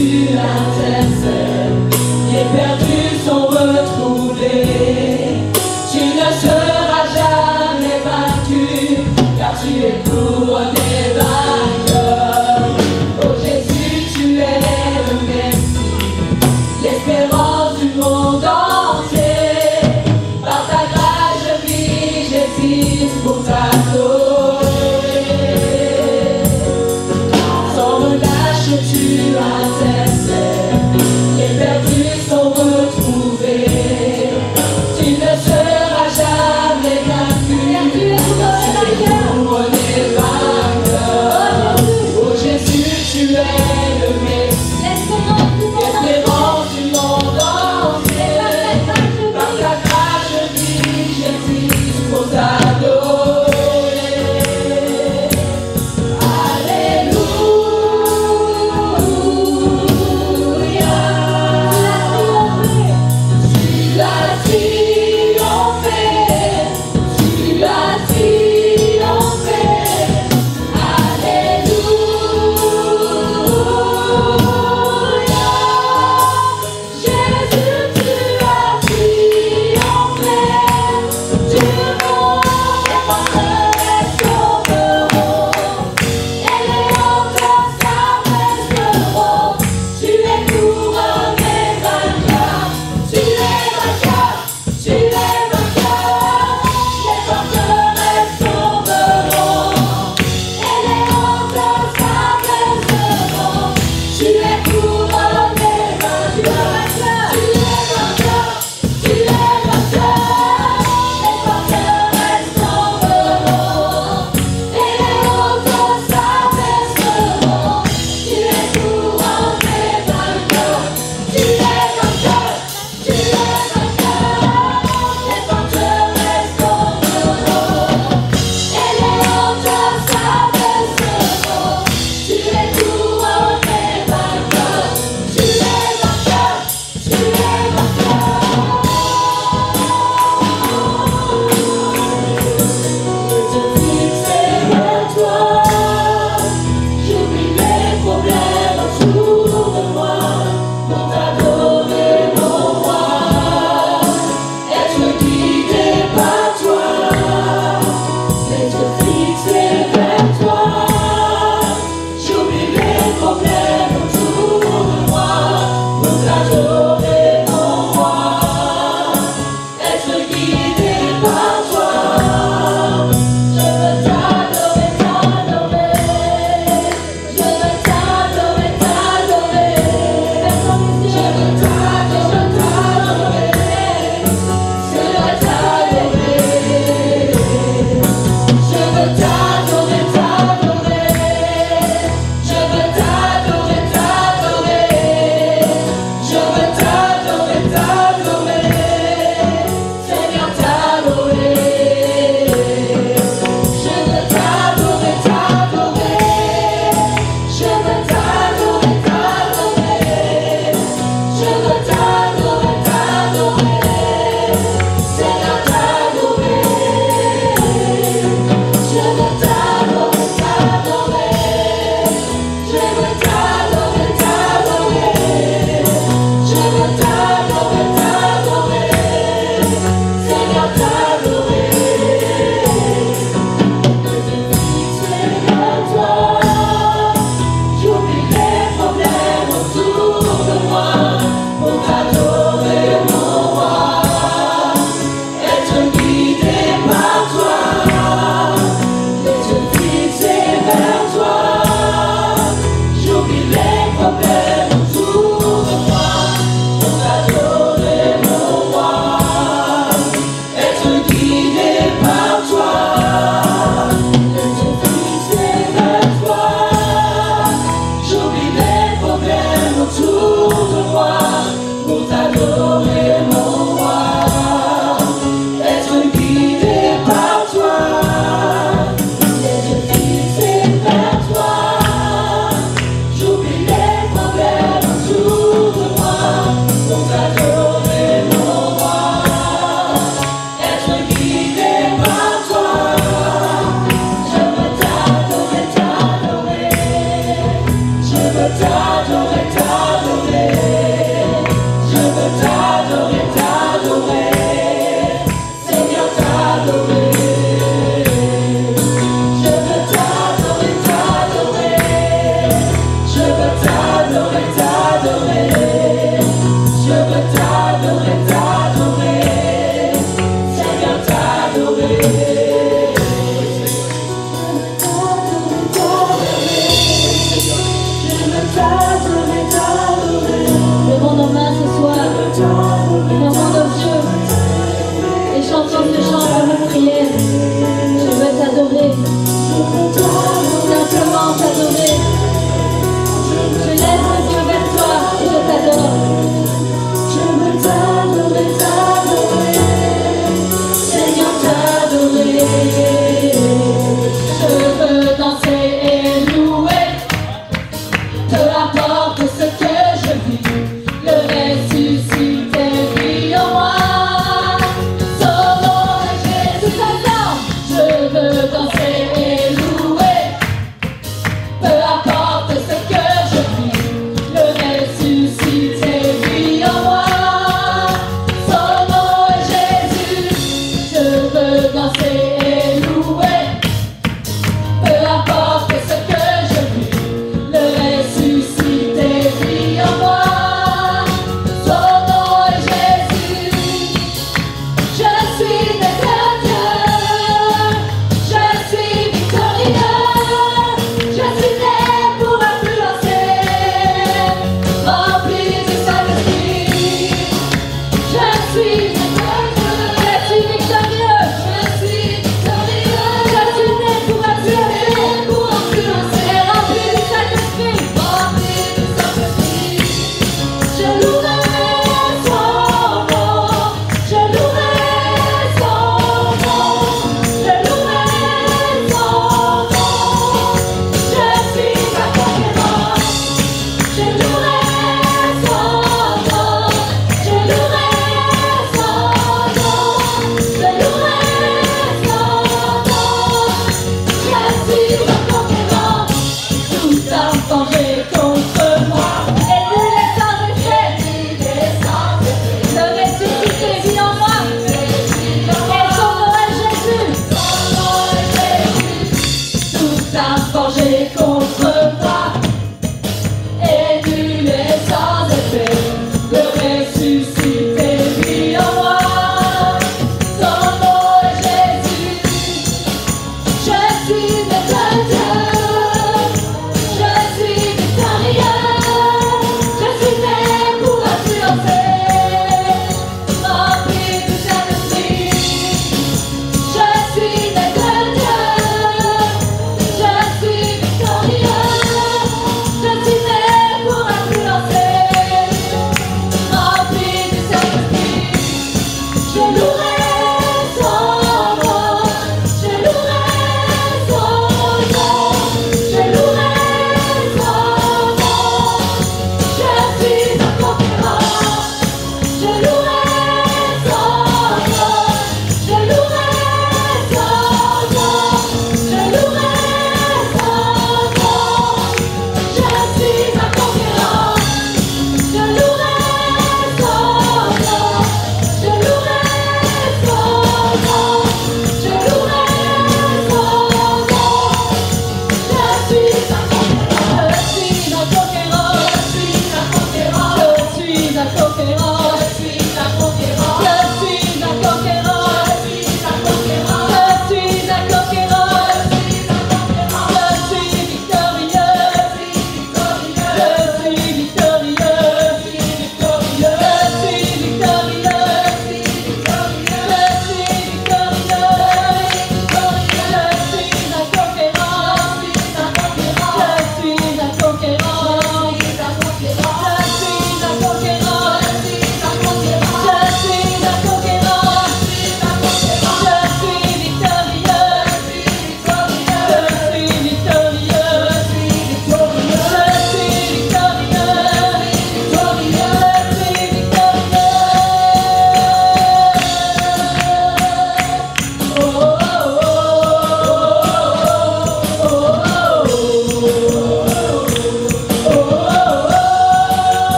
tu intercèdes. Les perdus sont retrouvés. Tu ne seras jamais vaincu, car tu es couronné vainqueur. Oh Jésus, tu es le Messie, l'espérance du monde entier. Par ta grâce je vis, j'existe pour t'adorer. Sans relâche tu intercèdes, les perdus sont retrouvés. Tu ne seras jamais vaincu, tu es couronné vainqueur. Oh Jésus, tu es le Messie, l'espérance du monde entier. Par ta grâce je vis, j'existe pour t'adorer. Alléluia.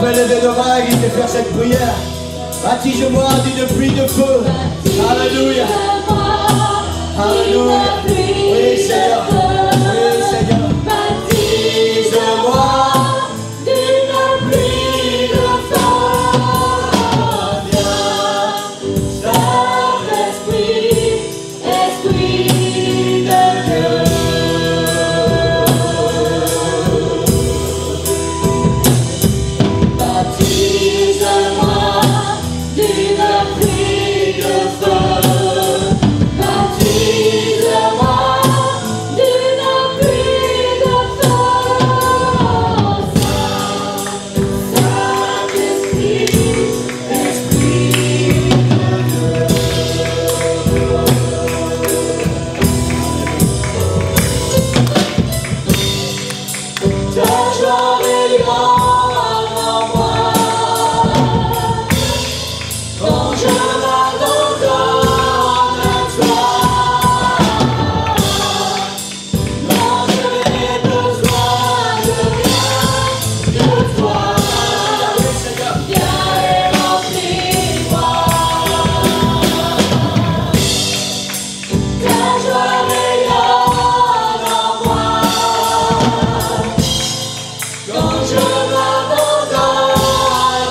peut lever l'oreille et te faire cette prière. Baptise-moi d'une pluie de feu. Alléluia. Alléluia. Oui, Seigneur. Oui, Seigneur. Baptise-moi d'une pluie de feu. Viens, Saint-Esprit, Esprit de Dieu. Baptise-moi d'une pluie de feu. Baptise-moi d'une pluie de feu. Saint-Esprit, Esprit de Dieu. Ta joie rayonne en moi. Quand je m'abandonne à toi, non, je n'ai besoin de rien que toi. Viens et remplis-moi. Ta joie rayonne en moi. Quand je m'abandonne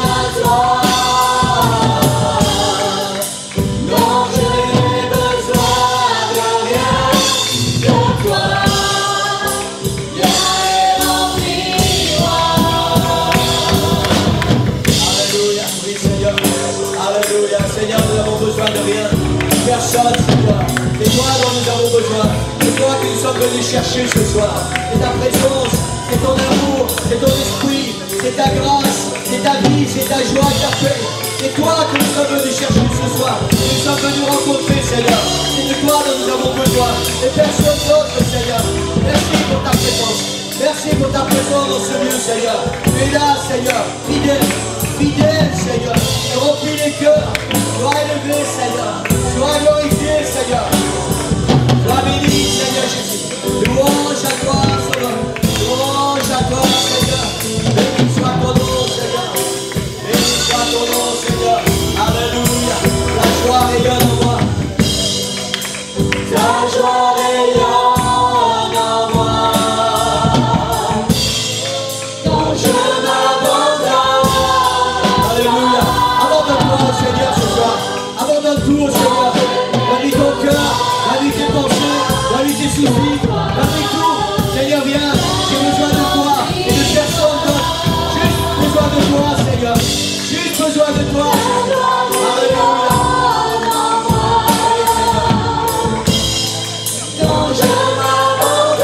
à toi, non, je n'ai besoin de rien que toi. Viens et remplis-moi. Alléluia, oui Seigneur. Alléluia, Seigneur, nous n'avons besoin de rien. Personne, Seigneur. C'est toi dont nous avons besoin. C'est toi que nous sommes venus chercher ce soir. C'est ta présence, c'est ton amour, c'est ton esprit, c'est ta grâce, c'est ta vie, c'est ta joie, ta paix. C'est toi que nous sommes venus chercher ce soir. Nous sommes venus rencontrer, Seigneur. C'est de toi dont nous avons besoin. Et personne d'autre, Seigneur. Merci pour ta présence. Merci pour ta présence dans ce lieu, Seigneur. Tu es là, Seieur. Fidèle, fidèle, Seigneur. Tu remplis les cœurs. Sois élevé, Seieur. Sois glorifié, Seieur. Sois béni, Seigneur Jésus. Louange à toi, Seigneur. Louange à toi, Seigneur. Béni soit ton nom, Seigneur. Béni soit ton nom, Seigneur. Alléluia. La joie rayonne en moi. Ta joie rayonne en moi. Quand je m'abandonne. Alléluia. Abandonne-toi, Seigneur, ce soir. Abandonne tout au Seigneur. Donne-lui ton cœur, donne-lui tes pensées, donne-lui tes soucis, donne-lui tout. Seigneur, viens, j'ai besoin de toi et de personne d'autre. Juste besoin de toi, Seigneur. Juste besoin de toi. Alléluia. Quand je m'abandonne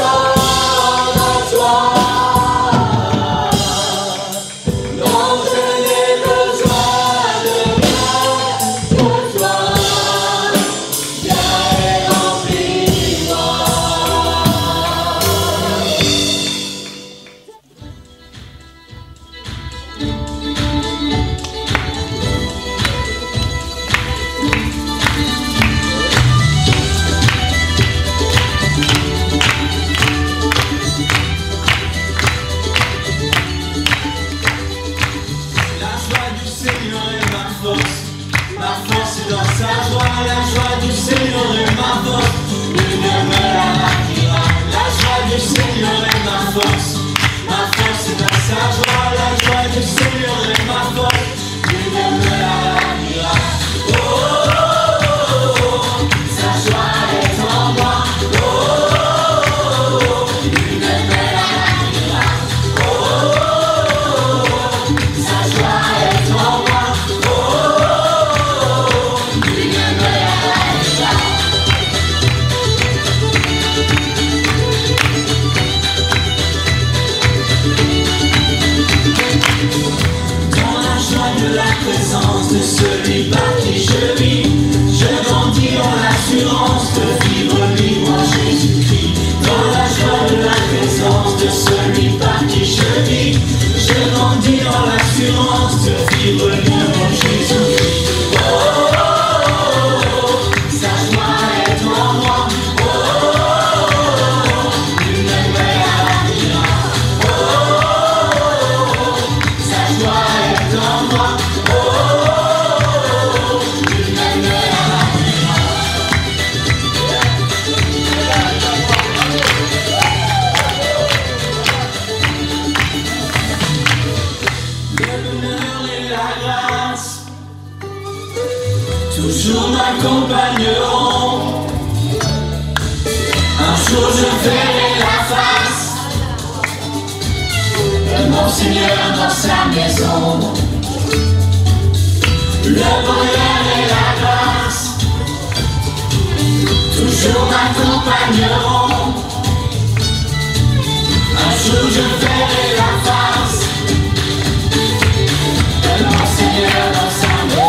à toi, non, je n'ai besoin de rien que toi. Viens et remplis-moi. La joie du Seigneur est ma force. Ma force est dans sa joie. La joie du Seigneur est ma force. Nul ne me l'arrachera. La joie du Seigneur est ma force. Ma force est dans sa joie. La joie du Seigneur est ma force. Nul ne me l'arrachera. Oh, oh, oh, oh, oh. Sa joie est en moi. Oh, oh, oh, oh. Nul ne me l'arrachera. Oh, oh, oh, oh. Sa joie est en moi. Oh, oh, oh. Nul ne me l'arrachera. Dans la joie de la présence de celui par qui je vis, je grandis en l'assurance de vivre libre en Jésus-Christ. Dans la joie de la présence de celui par qui je vis, je grandis en l'assurance de vivre libre en Jésus-Christ. Oh, oh, oh, oh, sa joie est en moi. Oh, oh, oh, oh, nul ne me l'arrachera. Oh, oh, oh, sa joie est est en moi. Oh, oh, oh, oh, lui-même me ravira. Le bonheur et la grâce toujours m'accompagneront. Un jour je verrai la face de mon Seigneur dans sa maison. Le bonheur et la grâce toujours m'accompagneront. Un jour je verrai la face de mon Seigneur dans sa maison.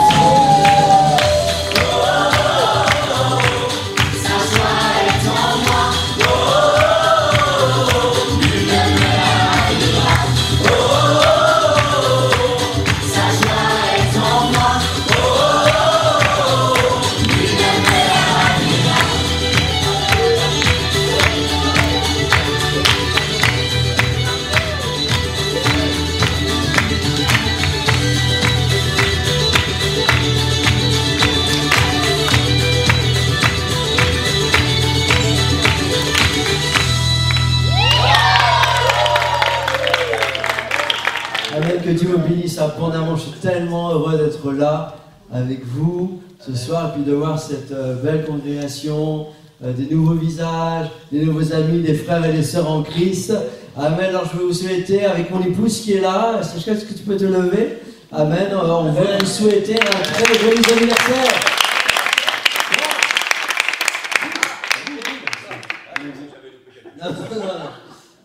Que Dieu vous bénisse abondamment. Je suis tellement heureux d'être là avec vous ce soir et puis de voir cette belle congrégation, des nouveaux visages, des nouveaux amis, des frères et des sœurs en Christ. Amen. Alors je veux vous souhaiter, avec mon épouse qui est là, Sacha, est-ce que tu peux te lever? Amen. Alors, on veut vous souhaiter un très joyeux anniversaire.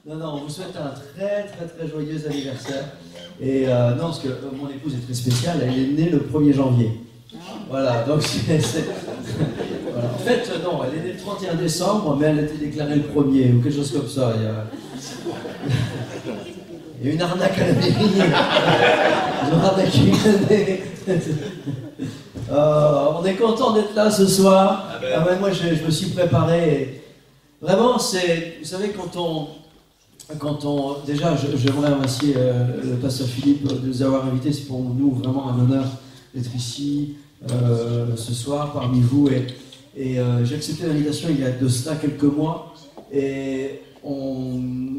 Non, on vous souhaite un très joyeux anniversaire. Et non, parce que mon épouse est très spéciale, elle est née le 1er janvier. Voilà, donc voilà. En fait, non, elle est née le 31 décembre, mais elle a été déclarée le 1er, ou quelque chose comme ça. Il y a une arnaque à la mairie. Ils ont arnaqué une année. On est content d'être là ce soir. Moi, je me suis préparé. Et vraiment, c'est, vous savez, déjà, j'aimerais remercier le pasteur Philippe de nous avoir invités. C'est pour nous vraiment un honneur d'être ici ce soir parmi vous. Et j'ai accepté l'invitation il y a de cela quelques mois. Et on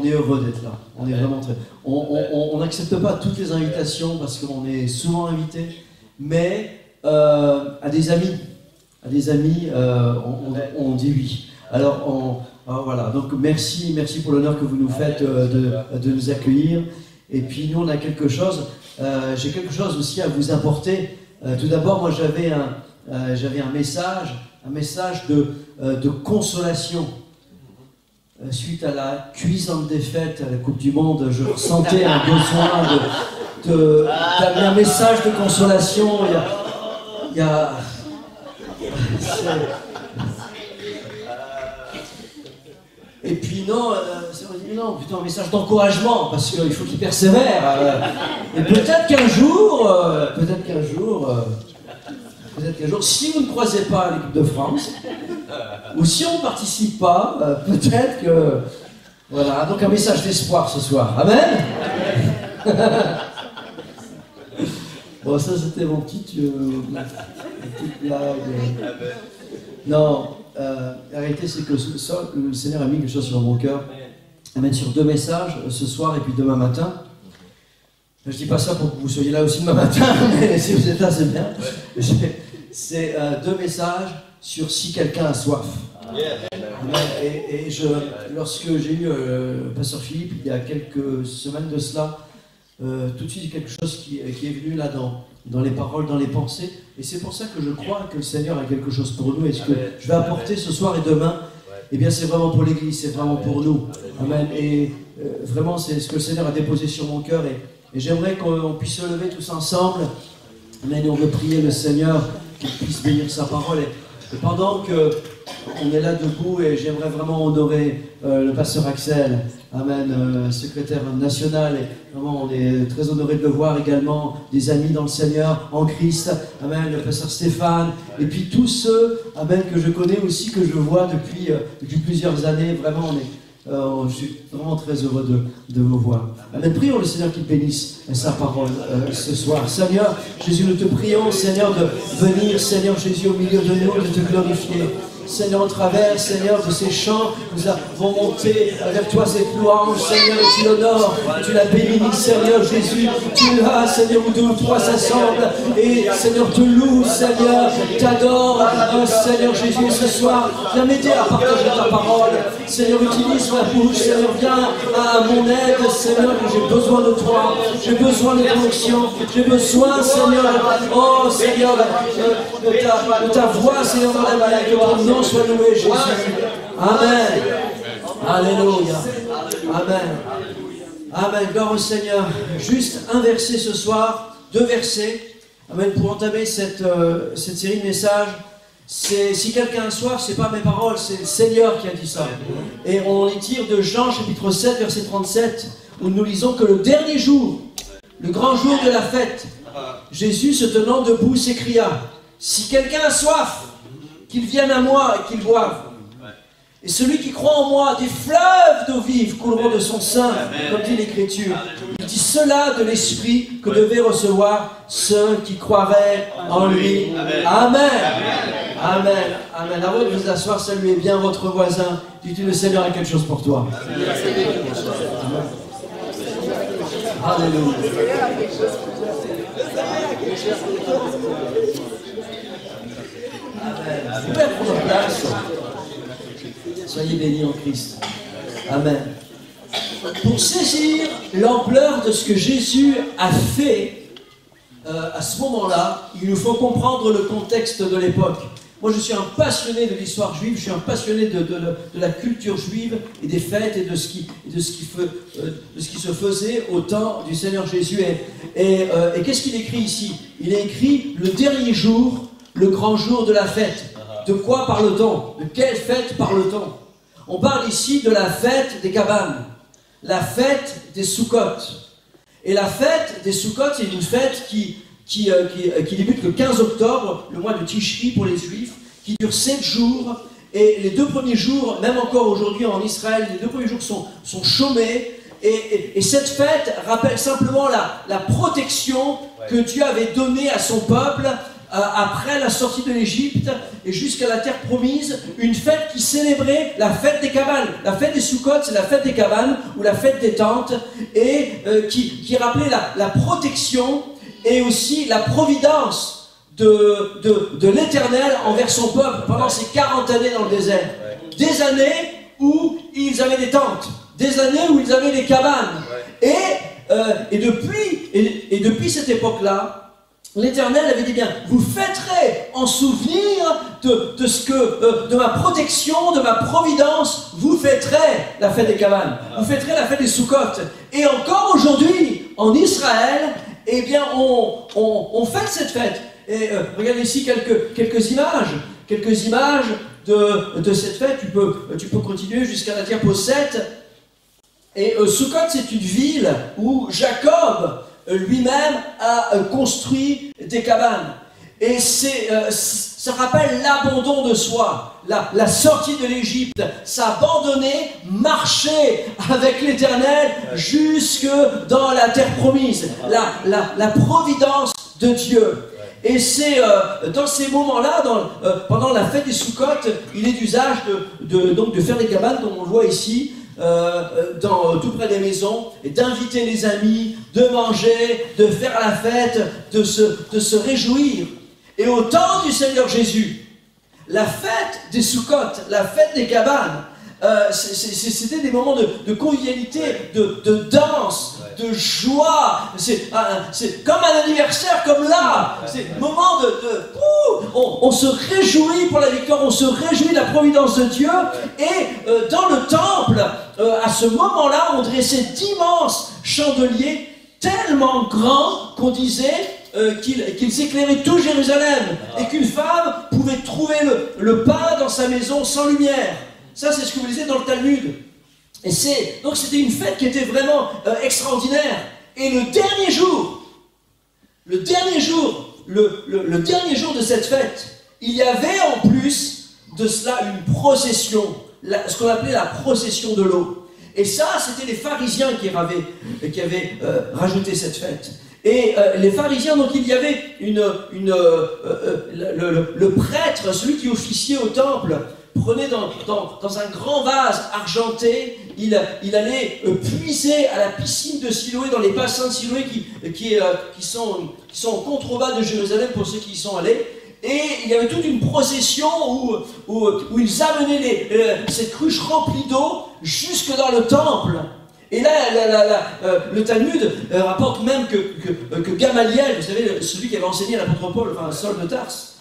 est heureux d'être là. On est vraiment très. On n'accepte pas toutes les invitations parce qu'on est souvent invité, mais à des amis, on dit oui. Alors voilà, donc merci pour l'honneur que vous nous faites de nous accueillir. Et puis nous on a quelque chose, j'ai quelque chose aussi à vous apporter. Tout d'abord, moi j'avais un message de consolation. Suite à la cuisante défaite à la Coupe du Monde, je ressentais un besoin d'amener un message de consolation. Et puis non, plutôt un message d'encouragement, parce qu'il faut qu'il persévère. Et peut-être qu'un jour, si vous ne croisez pas l'équipe de France, ou si on ne participe pas, peut-être que... Voilà, donc un message d'espoir ce soir. Amen. Bon, ça c'était mon petite blague. Non, la réalité c'est que le Seigneur a mis quelque chose sur mon cœur. Amen, sur 2 messages, ce soir et puis demain matin. Je dis pas ça pour que vous soyez là aussi demain matin, mais si vous êtes là, c'est bien. C'est 2 messages sur si quelqu'un a soif. Et lorsque j'ai eu pasteur Philippe, il y a quelques semaines de cela, tout de suite il y a quelque chose qui est venu là dans les paroles, dans les pensées. Et c'est pour ça que je crois que le Seigneur a quelque chose pour nous. Et ce que je vais apporter ce soir et demain, eh bien c'est vraiment pour l'Église, c'est vraiment pour nous. Amen. Et vraiment c'est ce que le Seigneur a déposé sur mon cœur. Et j'aimerais qu'on puisse se lever tous ensemble. Amen. Et on veut prier le Seigneur qu'il puisse bénir sa parole. Et pendant qu'on est là debout, et j'aimerais vraiment honorer le pasteur Axel, amen, secrétaire national, et vraiment on est très honoré de le voir également, des amis dans le Seigneur, en Christ, amen, le pasteur Stéphane, et puis tous ceux, amen, que je connais aussi, que je vois depuis plusieurs années, vraiment Je suis vraiment très heureux de vous voir. Amen. Prions le Seigneur qu'il bénisse sa parole ce soir. Seigneur Jésus, nous te prions, Seigneur, de venir, Seigneur Jésus, au milieu de nous, de te glorifier. Seigneur, au travers, Seigneur, de ces chants, nous avons monté vers toi cette louange, Seigneur, et tu l'honores, tu la bénis, Seigneur Jésus. Tu l'as, Seigneur, où deux ou trois s'assemblent, et Seigneur, te loue, Seigneur, t'adore, Seigneur Jésus, ce soir, viens m'aider à partager ta parole. Seigneur, utilise ma bouche, Seigneur, viens à mon aide, Seigneur, j'ai besoin de toi, j'ai besoin de ton action, j'ai besoin, Seigneur, oh Seigneur, de ta voix, Seigneur, dans la vie, que ton nom soit loué, Jésus. Amen. Alléluia. Amen. Amen. Gloire au Seigneur. Juste un verset ce soir, deux versets. Amen. Pour entamer cette série de messages. Si quelqu'un a soif, ce n'est pas mes paroles, c'est le Seigneur qui a dit ça. Et on les tire de Jean chapitre 7, verset 37, où nous lisons que le dernier jour, le grand jour de la fête, Jésus se tenant debout s'écria, « Si quelqu'un a soif, qu'il vienne à moi et qu'il boive. Et celui qui croit en moi, des fleuves d'eau vive couleront de son sein, comme dit l'Écriture. Il dit cela de l'Esprit que devaient recevoir ceux qui croiraient en lui. Amen. Amen. Amen. Avant de vous asseoir, saluez bien votre voisin. Dis-tu, le Seigneur a quelque chose pour toi. Alléluia. Vous pouvez prendre place. Soyez bénis en Christ. Amen. Pour saisir l'ampleur de ce que Jésus a fait à ce moment-là, il nous faut comprendre le contexte de l'époque. Moi, je suis un passionné de l'histoire juive, je suis un passionné de la culture juive et des fêtes et de ce qui se faisait au temps du Seigneur Jésus. Et qu'est-ce qu'il écrit ici? Il a écrit le dernier jour, le grand jour de la fête. De quoi parle-t-on? De quelle fête parle-t-on? On parle ici de la fête des cabanes, la fête des Soukotes. Et la fête des Soukotes, c'est une fête qui débute le 15 octobre, le mois de Tishri pour les Juifs, qui dure 7 jours. Et les 2 premiers jours, même encore aujourd'hui en Israël, les 2 premiers jours sont chômés. Et cette fête rappelle simplement la protection que Dieu avait donnée à son peuple après la sortie de l'Égypte et jusqu'à la terre promise, une fête qui célébrait la fête des cabanes. La fête des Soukotes, c'est la fête des cabanes ou la fête des tentes, et qui rappelait la protection et aussi la providence de l'Éternel envers son peuple pendant ces 40 années dans le désert. Des années où ils avaient des tentes, des années où ils avaient des cabanes. Et depuis cette époque-là, l'Éternel avait dit bien, vous fêterez en souvenir de ma protection, de ma providence, vous fêterez la fête des cabanes, vous fêterez la fête des Soukotes. Et encore aujourd'hui, en Israël, eh bien, on fête cette fête. Et regardez ici quelques images de cette fête. Tu peux continuer jusqu'à la diapo 7. Et Soukotes, c'est une ville où Jacob lui-même a construit des cabanes. Et ça rappelle l'abandon de soi, la sortie de l'Égypte, s'abandonner, marcher avec l'Éternel jusque dans la terre promise, la providence de Dieu. Et c'est dans ces moments-là, pendant la fête des Soukotes, il est d'usage de faire des cabanes, comme on le voit ici, tout près des maisons, et d'inviter les amis, de manger, de faire la fête, de se réjouir. Et au temps du Seigneur Jésus, la fête des Soukotes, la fête des cabanes, c'était des moments de convivialité, de danse, de joie. C'est comme un anniversaire, comme là. C'est un moment on se réjouit pour la victoire, on se réjouit de la providence de Dieu. Et dans le temple, à ce moment-là, on dressait d'immenses chandeliers tellement grands qu'on disait qu'ils éclairaient tout Jérusalem et qu'une femme pouvait trouver le pain dans sa maison sans lumière. Ça, c'est ce que vous lisez dans le Talmud. Et donc c'était une fête qui était vraiment extraordinaire. Et le dernier jour de cette fête, il y avait en plus de cela une procession, ce qu'on appelait la procession de l'eau. Et ça, c'était les pharisiens qui avaient rajouté cette fête. Et les pharisiens, donc il y avait le prêtre, celui qui officiait au temple, prenait dans un grand vase argenté, il allait puiser à la piscine de Siloé, dans les bassins de Siloé qui sont en contrebas de Jérusalem pour ceux qui y sont allés. Et il y avait toute une procession où ils amenaient cette cruche remplie d'eau jusque dans le temple. Et là, le Talmud rapporte même que Gamaliel, vous savez, celui qui avait enseigné à l'apôtre Paul, enfin Saul de Tarse,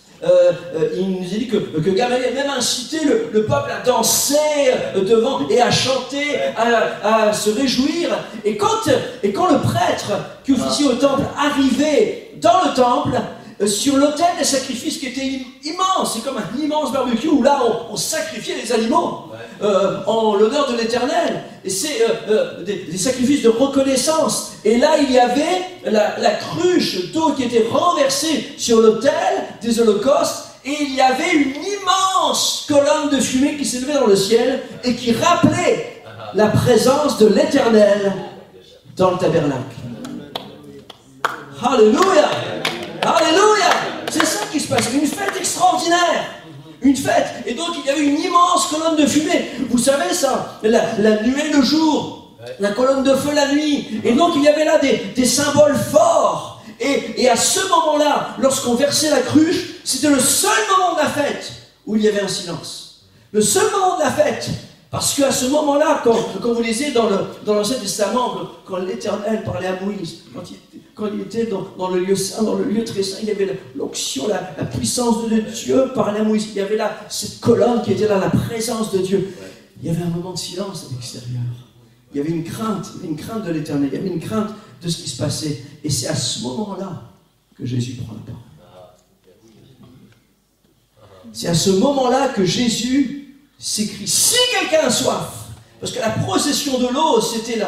il nous a dit que Gamaliel même incitait le peuple à danser devant et à chanter, à se réjouir. Et quand le prêtre qui officiait au temple arrivait dans le temple, sur l'autel des sacrifices qui était immense, c'est comme un immense barbecue où là on sacrifiait les aliments en l'honneur de l'Éternel, et c'est des sacrifices de reconnaissance. Et là il y avait la cruche d'eau qui était renversée sur l'autel des holocaustes, et il y avait une immense colonne de fumée qui s'élevait dans le ciel et qui rappelait la présence de l'Éternel dans le tabernacle. Alléluia! Alléluia! C'est ça qui se passe, une fête extraordinaire, une fête. Et donc il y avait une immense colonne de fumée. Vous savez ça, la nuée le jour, la colonne de feu la nuit. Et donc il y avait là des symboles forts. Et à ce moment-là, lorsqu'on versait la cruche, c'était le seul moment de la fête où il y avait un silence. Le seul moment de la fête. Parce qu'à ce moment-là, quand vous lisez dans l'Ancien Testament, quand l'Éternel parlait à Moïse, quand il était dans le lieu saint, dans le lieu très saint, il y avait l'onction, la puissance de Dieu parlait à Moïse. Il y avait là cette colonne qui était là, la présence de Dieu. Il y avait un moment de silence à l'extérieur. Il y avait une crainte de l'Éternel, il y avait une crainte de ce qui se passait. Et c'est à ce moment-là que Jésus prend la parole. C'est à ce moment-là que Jésus s'écrit, si quelqu'un a soif, parce que la procession de l'eau, c'était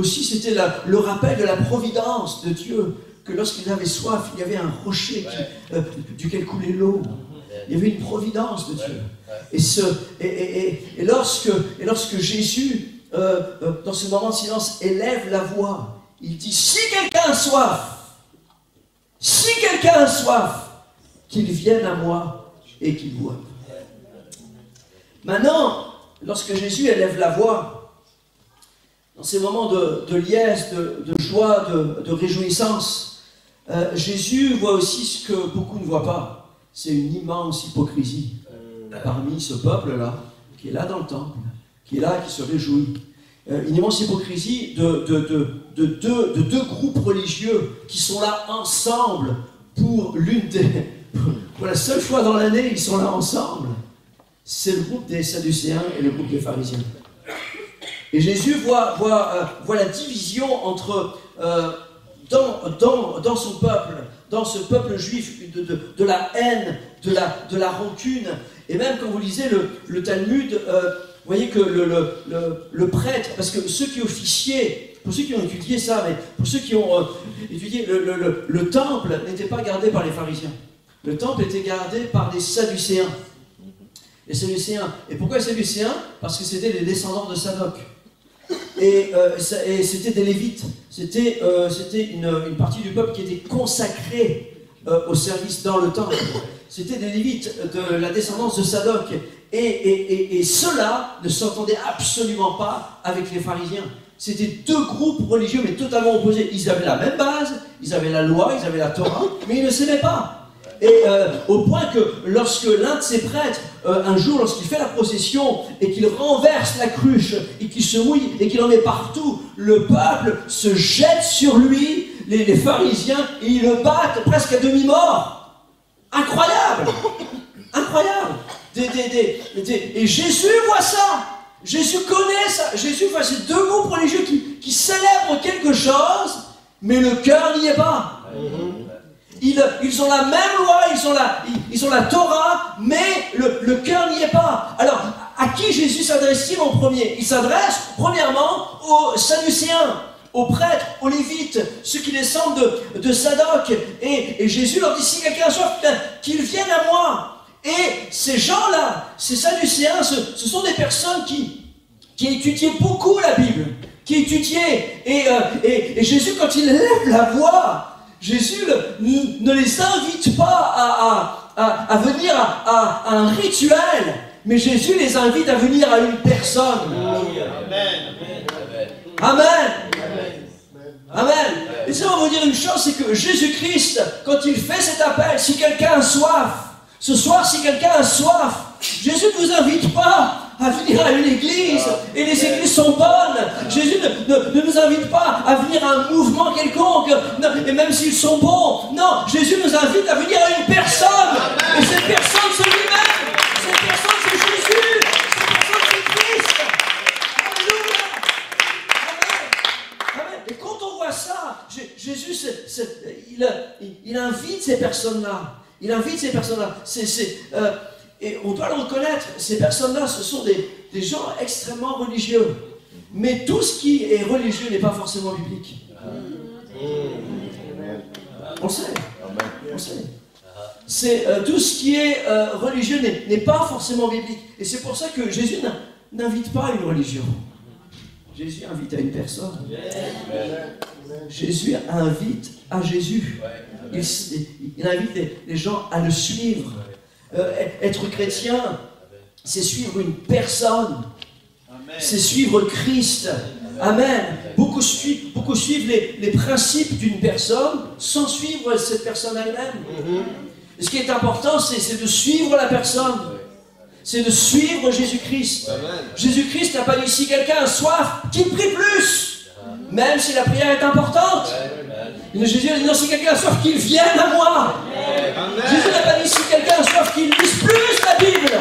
c'était le rappel de la providence de Dieu, que lorsqu'il avait soif, il y avait un rocher duquel coulait l'eau. Il y avait une providence de Dieu. Et lorsque Jésus, dans ce moment de silence, élève la voix, il dit, si quelqu'un a soif, qu'il vienne à moi et qu'il boive. Maintenant, lorsque Jésus élève la voix, dans ces moments de liesse, de joie, de réjouissance, Jésus voit aussi ce que beaucoup ne voient pas. C'est une immense hypocrisie parmi ce peuple-là, qui est là dans le temple, qui est là, qui se réjouit. Une immense hypocrisie de deux groupes religieux qui sont là ensemble pour la seule fois dans l'année, ils sont là ensemble. C'est le groupe des Sadducéens et le groupe des pharisiens. Et Jésus voit la division entre, dans son peuple, dans ce peuple juif, de la haine, de la rancune. Et même quand vous lisez le Talmud, vous voyez que le prêtre, parce que ceux qui officiaient, pour ceux qui ont étudié ça, mais pour ceux qui ont étudié, le temple n'était pas gardé par les pharisiens. Le temple était gardé par les Sadducéens. Les Sadducéens. Et pourquoi les Sadducéens? Parce que c'était les descendants de Sadoc. Et c'était des Lévites. C'était une partie du peuple qui était consacrée au service dans le temple. C'était des Lévites de la descendance de Sadoc. Et ceux-là ne s'entendaient absolument pas avec les pharisiens. C'était deux groupes religieux, mais totalement opposés. Ils avaient la même base, ils avaient la loi, ils avaient la Torah, mais ils ne s'aimaient pas. Et au point que lorsque l'un de ces prêtres, un jour, lorsqu'il fait la procession et qu'il renverse la cruche et qu'il se mouille et qu'il en met partout, le peuple se jette sur lui, les pharisiens, et ils le battent presque à demi-mort. Incroyable! Incroyable! Et Jésus voit ça. Jésus connaît ça. Jésus voit ces deux groupes religieux qui célèbrent quelque chose, mais le cœur n'y est pas. Ils ont la même loi, ils ont la Torah, mais le cœur n'y est pas. Alors, à qui Jésus s'adresse-t-il en premier? Il s'adresse premièrement aux Sadducéens, aux prêtres, aux Lévites, ceux qui descendent de Sadoc. Et Jésus leur dit, si quelqu'un a soif, qu'il vienne à moi Et ces gens-là, ces Sadducéens, ce sont des personnes qui étudiaient beaucoup la Bible, qui étudiaient. Et Jésus, quand il lève la voix, Jésus ne les invite pas à venir à un rituel, mais Jésus les invite à venir à une personne. Amen. Amen. Amen. Et ça, on va vous dire une chose, c'est que Jésus-Christ, quand il fait cet appel, si quelqu'un a soif, ce soir, si quelqu'un a soif, Jésus ne vous invite pas à venir à une église, et les églises sont bonnes. Jésus ne nous invite pas à venir à un mouvement quelconque, et même s'ils sont bons. Non, Jésus nous invite à venir à une personne, et cette personne, c'est lui-même. Cette personne, c'est Jésus. Cette personne, c'est Christ. Alléluia. Amen. Amen. Et quand on voit ça, Jésus, il invite ces personnes-là. Il invite ces personnes-là. Et on doit le reconnaître, ces personnes-là, ce sont des gens extrêmement religieux. Mais tout ce qui est religieux n'est pas forcément biblique. On le sait. On le sait. Tout ce qui est religieux n'est pas forcément biblique. Et c'est pour ça que Jésus n'invite pas à une religion. Jésus invite à une personne. Jésus invite à Jésus. Il invite les gens à le suivre. Être chrétien, c'est suivre une personne. C'est suivre Christ. Amen. Beaucoup suivent les principes d'une personne sans suivre cette personne elle-même. Et ce qui est important, c'est de suivre la personne. C'est de suivre Jésus-Christ. Jésus-Christ n'a pas dit si quelqu'un a soif, qu'il prie plus. Même si la prière est importante. Jésus a dit non, si quelqu'un a soif, qu'il vienne à moi. Jésus n'a pas dit si quelqu'un a soif, qu'il lise plus la Bible.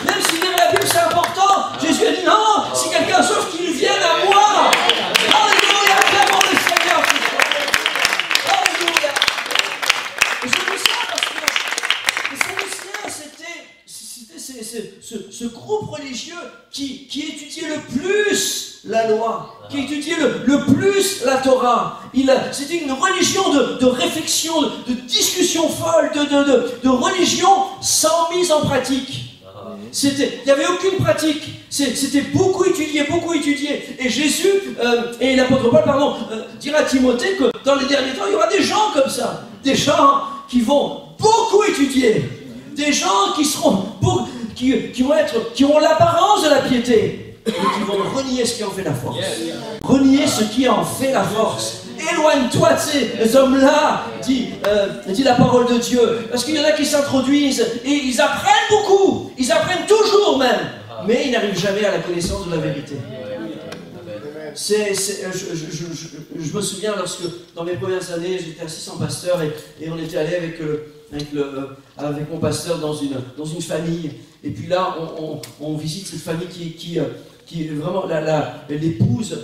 Même si lire la Bible c'est important. Jésus a dit non, si quelqu'un a soif, qu'il vienne à moi. Alléluia, acclamons le Seigneur. Alléluia. Et je dis ça parce que les Sadducéens, c'était ce groupe religieux qui étudiait le plus la loi, qui étudiait le plus la Torah. C'était une religion de réflexion, de discussion folle, de religion sans mise en pratique. Il n'y avait aucune pratique. C'était beaucoup étudié. Et Jésus, et l'apôtre Paul, dira à Timothée que dans les derniers temps, il y aura des gens comme ça. Des gens qui vont beaucoup étudier. Des gens qui ont l'apparence de la piété. Et qui vont renier ce qui en fait la force. Renier ce qui en fait la force. Éloigne-toi de ces hommes-là, dit la parole de Dieu. Parce qu'il y en a qui s'introduisent et ils apprennent beaucoup. Ils apprennent toujours même. Mais ils n'arrivent jamais à la connaissance de la vérité. Je me souviens lorsque, dans mes premières années, j'étais assistant pasteur et on était allé avec mon pasteur dans une famille. Et puis là, on visite cette famille qui est vraiment l'épouse,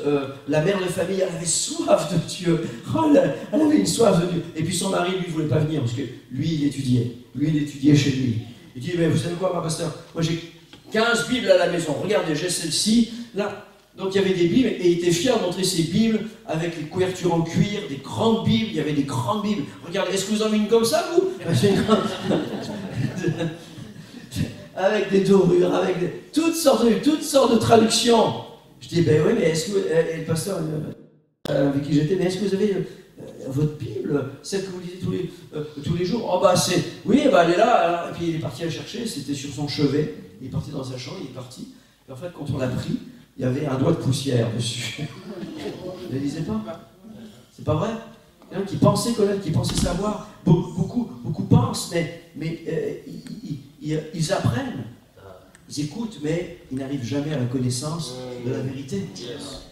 la mère de famille, elle avait soif de Dieu. Oh, elle avait une soif de Dieu. Et puis son mari, lui, ne voulait pas venir parce que lui, il étudiait chez lui. Il dit, mais vous savez quoi, ma pasteur? Moi, j'ai 15 Bibles à la maison. Regardez, j'ai celle-ci, là. Donc il y avait des Bibles et il était fier de montrer ses Bibles avec les couvertures en cuir, des grandes Bibles. Il y avait des grandes Bibles. Regardez, est-ce que vous en avez une comme ça, vous? Avec des dorures, avec toutes sortes de traductions. Je dis, ben oui, mais est-ce que et le pasteur avec qui j'étais, mais est-ce que vous avez votre Bible, celle que vous lisez tous les jours? Oh bah c'est, oui, bah elle est là. Alors, et puis il est parti la chercher, c'était sur son chevet. Il est parti dans sa chambre, il est parti. Et en fait, quand on l'a pris, il y avait un doigt de poussière dessus. Vous ne le lisez pas? C'est pas vrai? Il y en a qui pensaient connaître, qui pensaient savoir. Beaucoup pensent, mais ils apprennent. Ils écoutent, mais ils n'arrivent jamais à la connaissance de la vérité.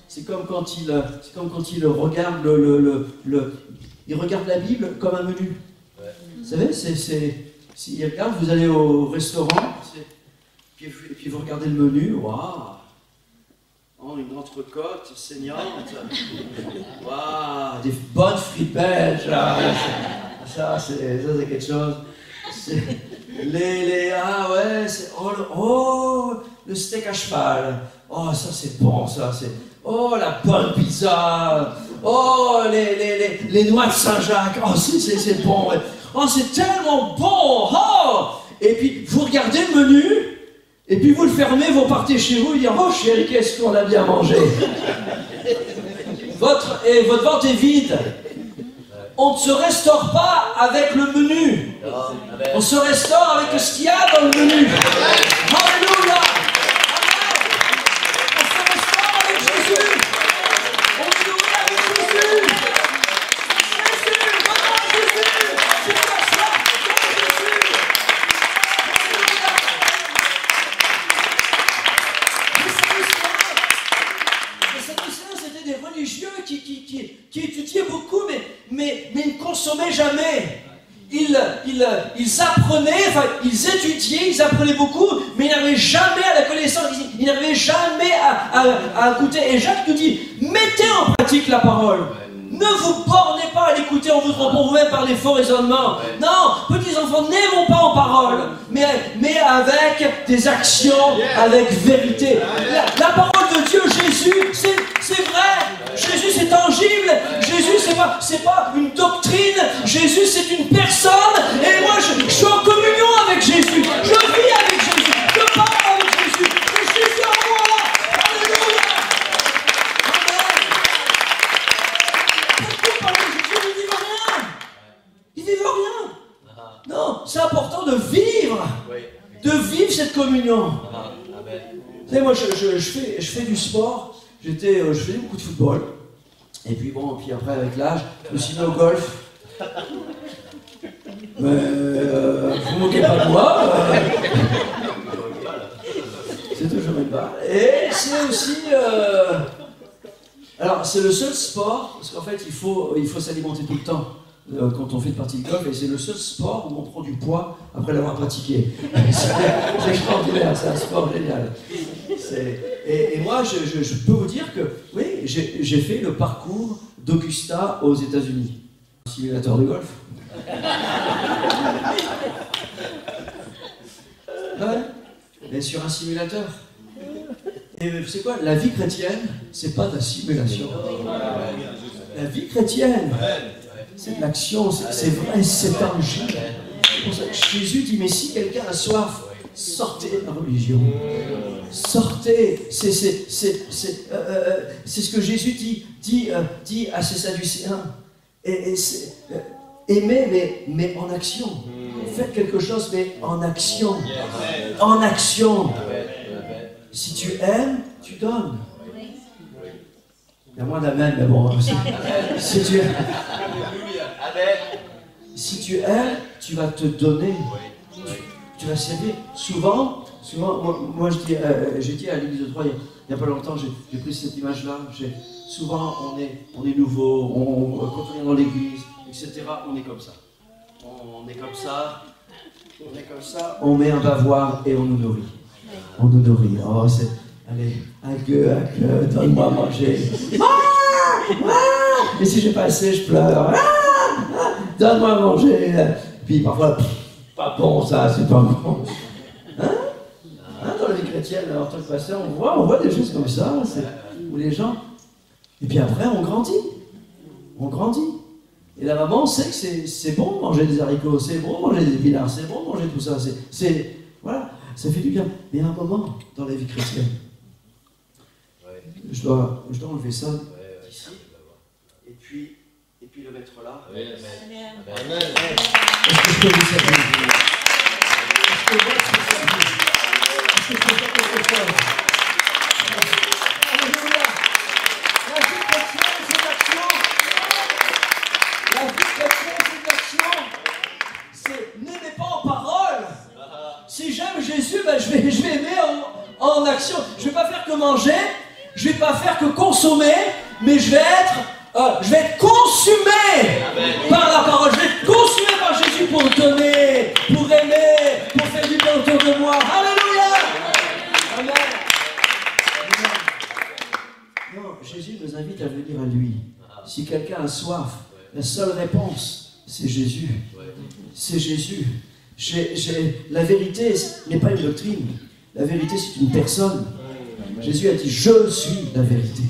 C'est comme quand ils regardent ils regardent la Bible comme un menu. Vous savez, s'ils regardent, vous allez au restaurant, puis vous regardez le menu, waouh! Oh, une entrecôte saignante. Waouh, des bonnes frites belges. Ça c'est quelque chose. Ah ouais, le steak à cheval. Oh, ça c'est bon, ça c'est. Oh, la bonne pizza. Oh, les noix de Saint-Jacques. Oh, c'est bon. Oh, c'est tellement bon. Oh. et puis vous regardez le menu, et puis vous le fermez, vous partez chez vous et dire oh chérie, qu'est-ce qu'on a bien mangé. Votre ventre est vide. On ne se restaure pas avec le menu. On se restaure avec ce qu'il y a dans le menu. Alléluia. On se restaure avec Jésus. On se nourrit avec Jésus. Jésus, vraiment Jésus. C'est comme ça, comme Jésus. Les Sadducéens, c'était des religieux qui étudiaient beaucoup, mais ne consommaient jamais. Ils apprenaient, enfin, ils étudiaient, ils apprenaient beaucoup, mais ils n'arrivaient jamais à la connaissance, ils n'arrivaient jamais à écouter. Et Jacques nous dit, mettez en pratique la parole. Ne vous bornez pas à l'écouter en vous trompant vous-même par des faux raisonnements. Non, petits enfants, n'aimons pas en parole, mais avec des actions, avec vérité. La parole de Dieu, Jésus, c'est vrai. Jésus, c'est tangible. Jésus, c'est pas une doctrine. Jésus, c'est une personne. Et moi, je suis en communion avec Jésus. Je vis avec Jésus. Je parle avec Jésus. Et Jésus en moi. Alléluia. Pourquoi parler de Jésus? Il ne vit rien. Il ne vit rien. Non, c'est important de vivre. De vivre cette communion. Vous savez, moi, je fais du sport. Je faisais beaucoup de football. Et puis bon, après avec l'âge, je me suis mis au golf. Mais vous ne moquez pas de moi. C'est toujours une balle. Et c'est aussi... Alors, c'est le seul sport, parce qu'en fait, il faut s'alimenter tout le temps quand on fait partie de golf, et c'est le seul sport où on prend du poids après l'avoir pratiqué. C'est extraordinaire, c'est un sport génial. Et moi, je peux vous dire que, oui, j'ai fait le parcours d'Augusta aux États-Unis. Un simulateur de golf. Ouais, mais sur un simulateur. Et vous savez quoi? La vie chrétienne, c'est pas de la simulation. La vie chrétienne, c'est de l'action, c'est vrai, c'est tangible. C'est pour ça que Jésus dit, mais si quelqu'un a soif, sortez de la religion. Sortez. C'est ce que Jésus dit à ces Sadducéens. Aimez, mais en action. Faites quelque chose, mais en action. En action. Si tu aimes, tu donnes. Il y a moins d'amen, mais bon. Si tu aimes, tu vas te donner. Tu vas servir. Souvent, moi j'ai dit à l'église de Troyes, il n'y a pas longtemps, j'ai pris cette image-là. Souvent, on est nouveau, quand on est dans l'église, etc., on est comme ça. On est comme ça, on met un bavoir et on nous nourrit. On nous nourrit. Oh, allez, un gueux, donne-moi à manger. Et si j'ai pas assez, je pleure. Donne-moi à manger. Puis parfois, pas bon ça, c'est pas bon. Dans la vie chrétienne, en tant que pasteur, on voit des choses comme ça, où les gens... Et puis après, on grandit. Et la maman sait que c'est bon de manger des haricots, c'est bon de manger des épinards, c'est bon de manger tout ça. Voilà, ça fait du bien. Mais il y a un moment dans la vie chrétienne. Je dois enlever ça ici. Et puis le mettre là. Amen. Est-ce que je peux vous servir? Est-ce que je peux faire quelque chose? Alléluia. La vie chrétienne, c'est l'action. La vie chrétienne, c'est l'action. N'aimez pas en parole. Si j'aime Jésus, ben je vais aimer en action. Je ne vais pas faire que manger, je ne vais pas faire que consommer, mais je vais être consumé par la parole. Je vais être consumé par Jésus pour donner, pour aimer, pour faire du bien autour de moi. Alléluia. Amen. Non, Jésus nous invite à venir à lui. Si quelqu'un a soif, la seule réponse, c'est Jésus. C'est Jésus. La vérité n'est pas une doctrine. La vérité, c'est une personne. Jésus a dit, je suis la vérité.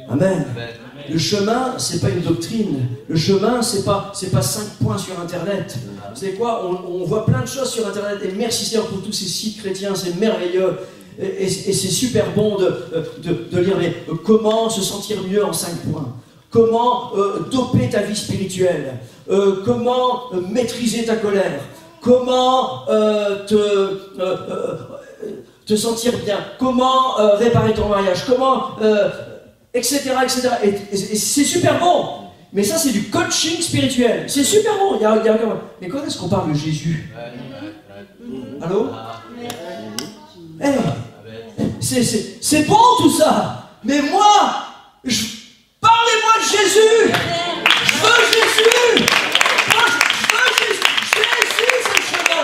Amen. Le chemin, c'est pas une doctrine. Le chemin, c'est pas 5 points sur Internet. Vous savez quoi, on voit plein de choses sur Internet. Et merci Seigneur pour tous ces sites chrétiens, c'est merveilleux. Et c'est super bon de lire comment se sentir mieux en 5 points. Comment doper ta vie spirituelle. Comment maîtriser ta colère. Comment te sentir bien. Comment réparer ton mariage. Comment... etc. etc. Et c'est super bon. Mais ça, c'est du coaching spirituel. C'est super bon. Mais quand est-ce qu'on parle de Jésus? Allô? Hey, c'est bon tout ça. Mais moi, parlez-moi de Jésus. Je veux Jésus. Moi, je veux Jésus. Jésus, c'est le chemin.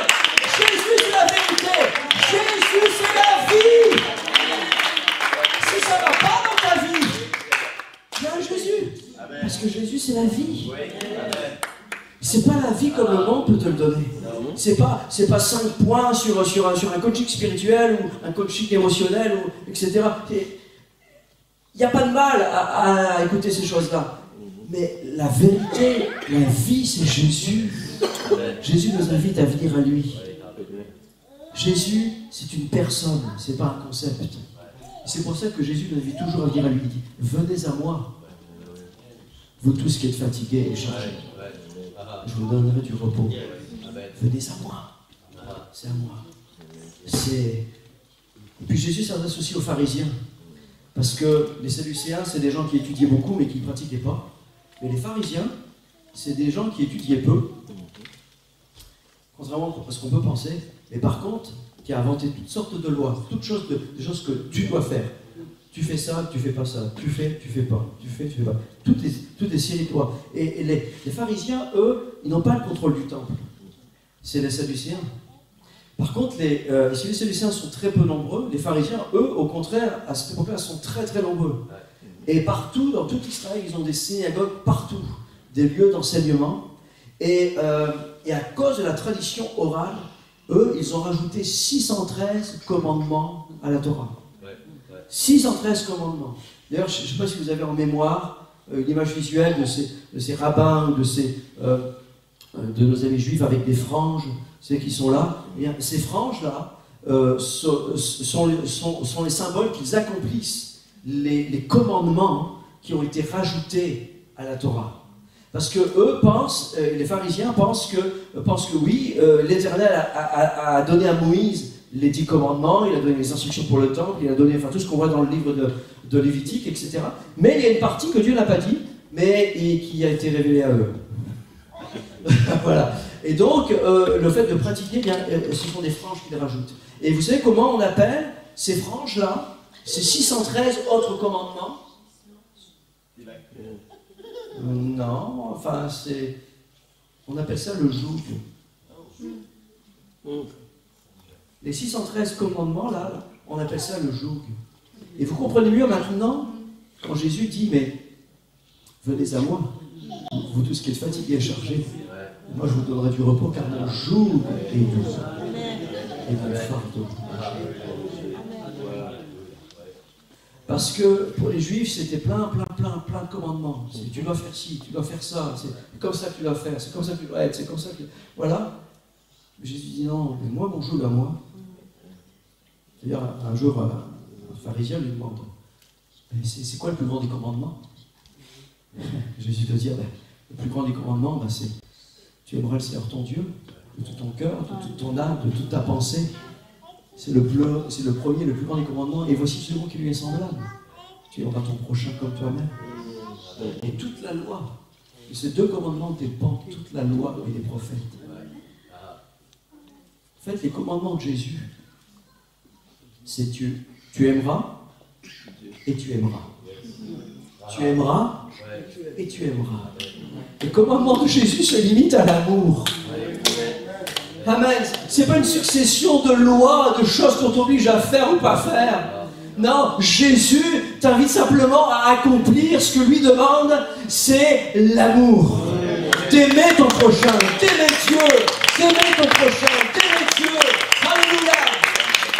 Jésus, c'est la vérité. Jésus, c'est la vie. Si ça ne va pas dans ta vie, viens à Jésus. Parce que Jésus, c'est la vie. C'est pas la vie comme le monde peut te le donner. C'est pas 5 points sur un coaching spirituel ou un coaching émotionnel, etc. Il n'y a pas de mal à écouter ces choses-là. Mais la vérité, la vie, c'est Jésus. Jésus nous invite à venir à lui. Jésus, c'est une personne, c'est pas un concept. C'est pour ça que Jésus nous invite toujours à venir à lui. Il dit, venez à moi, vous tous qui êtes fatigués et chargés. Je vous donnerai du repos. Venez à moi. C'est à moi. Et puis Jésus s'adresse aussi aux pharisiens. Parce que les Sadducéens, c'est des gens qui étudiaient beaucoup mais qui ne pratiquaient pas. Mais les pharisiens, c'est des gens qui étudiaient peu. Contrairement à ce qu'on peut penser. Mais par contre, qui a inventé toutes sortes de lois, toutes choses des choses que tu dois faire. Tu fais ça, tu fais pas ça. Tu fais pas. Tu fais pas. Toutes les séries de lois. Et les pharisiens, eux, ils n'ont pas le contrôle du temple. C'est les Sadducéens. Par contre, si les Sadducéens sont très peu nombreux, les pharisiens, eux, au contraire, à cette époque-là, sont très très nombreux. Et partout, dans tout Israël, ils ont des synagogues partout, des lieux d'enseignement. Et à cause de la tradition orale, eux, ils ont rajouté 613 commandements à la Torah. 613 commandements. D'ailleurs, je ne sais pas si vous avez en mémoire une image visuelle de ces rabbins, de nos amis juifs avec des franges, ceux qui sont là. Eh bien, ces franges-là sont les symboles qu'ils accomplissent les commandements qui ont été rajoutés à la Torah. Parce que eux pensent, les pharisiens pensent que oui, l'Éternel a donné à Moïse les 10 commandements, il a donné les instructions pour le temple, il a donné tout ce qu'on voit dans le livre de Lévitique, etc. Mais il y a une partie que Dieu n'a pas dit, mais qui a été révélée à eux. Voilà. Et donc, le fait de pratiquer, bien, ce sont des franges qu'ils rajoutent. Et vous savez comment on appelle ces franges-là, ces 613 autres commandements? Non, enfin, on appelle ça le joug. Les 613 commandements, là, on appelle ça le joug. Et vous comprenez mieux maintenant, quand Jésus dit, mais venez à moi, vous tous qui êtes fatigués et chargés, moi je vous donnerai du repos, car mon joug est doux et mon fardeau. Parce que pour les Juifs, c'était plein de commandements. Tu dois faire ci, tu dois faire ça, c'est comme ça que tu dois faire, c'est comme ça que tu dois être, c'est comme ça que... Voilà. Jésus dit non, mais moi, mon joug à moi. C'est-à-dire, un jour, un pharisien lui demande, mais c'est quoi le plus grand des commandements? Jésus te dit, le plus grand des commandements, c'est tu aimeras le Seigneur ton Dieu, de tout ton cœur, de toute ton âme, de toute ta pensée. C'est le premier, le plus grand des commandements. Et voici le second qui lui est semblable. Tu aimeras ton prochain comme toi-même. Et toute la loi, de ces 2 commandements dépend toute la loi et les prophètes. En fait, les commandements de Jésus, c'est tu aimeras et tu aimeras. Tu aimeras et tu aimeras. Les commandements de Jésus se limitent à l'amour. Amen. C'est pas une succession de lois, de choses qu'on t'oblige à faire ou pas faire. Non, Jésus t'invite simplement à accomplir ce que lui demande, c'est l'amour. D'aimer ton prochain, d'aimer Dieu, d'aimer ton prochain, d'aimer Dieu. Alléluia.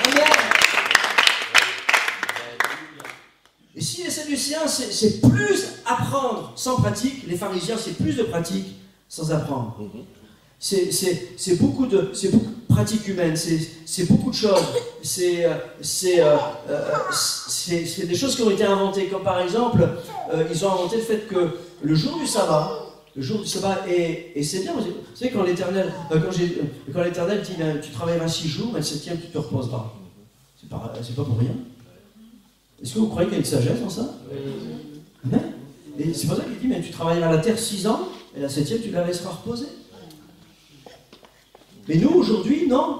Amen. Et si les Sadducéens Sadducéens, c'est plus apprendre sans pratique. Les pharisiens, c'est plus de pratique sans apprendre. C'est beaucoup de pratiques humaines, c'est beaucoup de choses. C'est des choses qui ont été inventées. Comme par exemple, ils ont inventé le fait que le jour du sabbat, et c'est bien, vous savez, quand l'Éternel dit tu travailleras 6 jours, mais le 7e tu te reposeras. C'est pas pour rien. Est-ce que vous croyez qu'il y a une sagesse dans ça? Amen. Et c'est pour ça qu'il dit mais tu travailleras la terre 6 ans, et la 7e tu la laisseras reposer. Mais nous, aujourd'hui, non.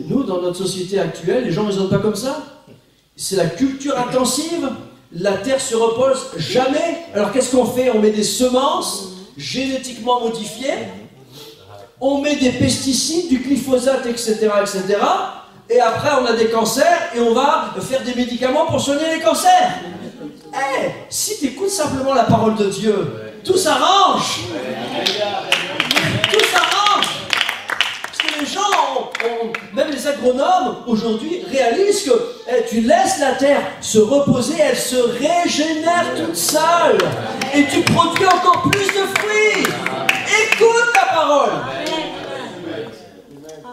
Nous, dans notre société actuelle, les gens ne raisonnent pas comme ça. C'est la culture intensive. La terre se repose jamais. Alors qu'est-ce qu'on fait? On met des semences génétiquement modifiées. On met des pesticides, du glyphosate, etc., etc. Et après, on a des cancers et on va faire des médicaments pour soigner les cancers. Hey, si tu écoutes simplement la parole de Dieu, tout s'arrange. Tout s'arrange. Les gens, même les agronomes aujourd'hui réalisent que tu laisses la terre se reposer, elle se régénère toute seule et tu produis encore plus de fruits. Écoute la parole.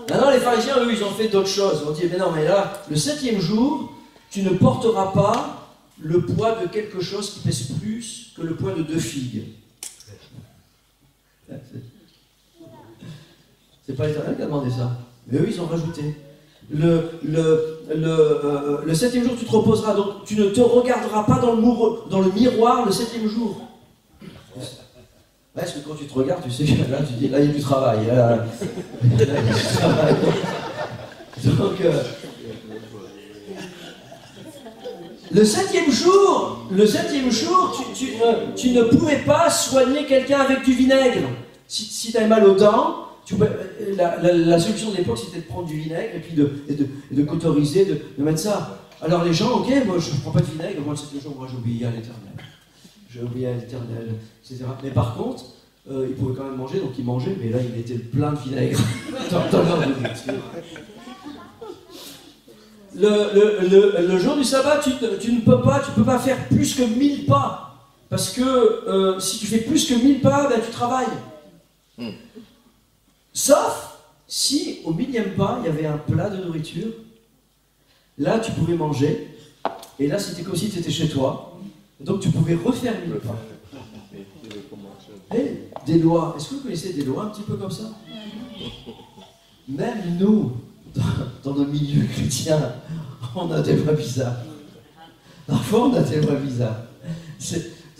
Maintenant les pharisiens, eux, ils ont fait d'autres choses. Ils ont dit, mais non, mais là, le 7e jour, tu ne porteras pas le poids de quelque chose qui pèse plus que le poids de 2 figues. C'est pas l'Éternel qui a demandé ça. Mais eux, ils ont rajouté. Le 7e jour, tu te reposeras. Donc, tu ne te regarderas pas dans le miroir le 7e jour. Parce que quand tu te regardes, tu sais que là, tu dis, là, il y a du travail. Là, il y a du travail. Donc, le 7e jour, tu ne pouvais pas soigner quelqu'un avec du vinaigre. Si tu avais mal aux dents, la solution de l'époque, c'était de prendre du vinaigre et puis de cauteriser, de mettre ça. Alors les gens, ok, moi je ne prends pas de vinaigre, moi le 7e jour, moi j'obéis à l'Éternel. J'obéis à l'Éternel, etc. Mais par contre, ils pouvaient quand même manger, donc ils mangeaient, mais là ils mettaient plein de vinaigre dans leur nourriture. Le jour du sabbat, tu ne peux pas faire plus que 1000 pas. Parce que si tu fais plus que 1000 pas, ben, tu travailles. Sauf si au 1000e pas, il y avait un plat de nourriture. Là, tu pouvais manger. Et là, c'était comme si tu étais chez toi. Donc, tu pouvais refaire 1000 pas. Et des lois. Est-ce que vous connaissez des lois un petit peu comme ça? Même nous, dans nos milieux chrétiens, on a des lois bizarres. Parfois, on a des lois bizarres. Vous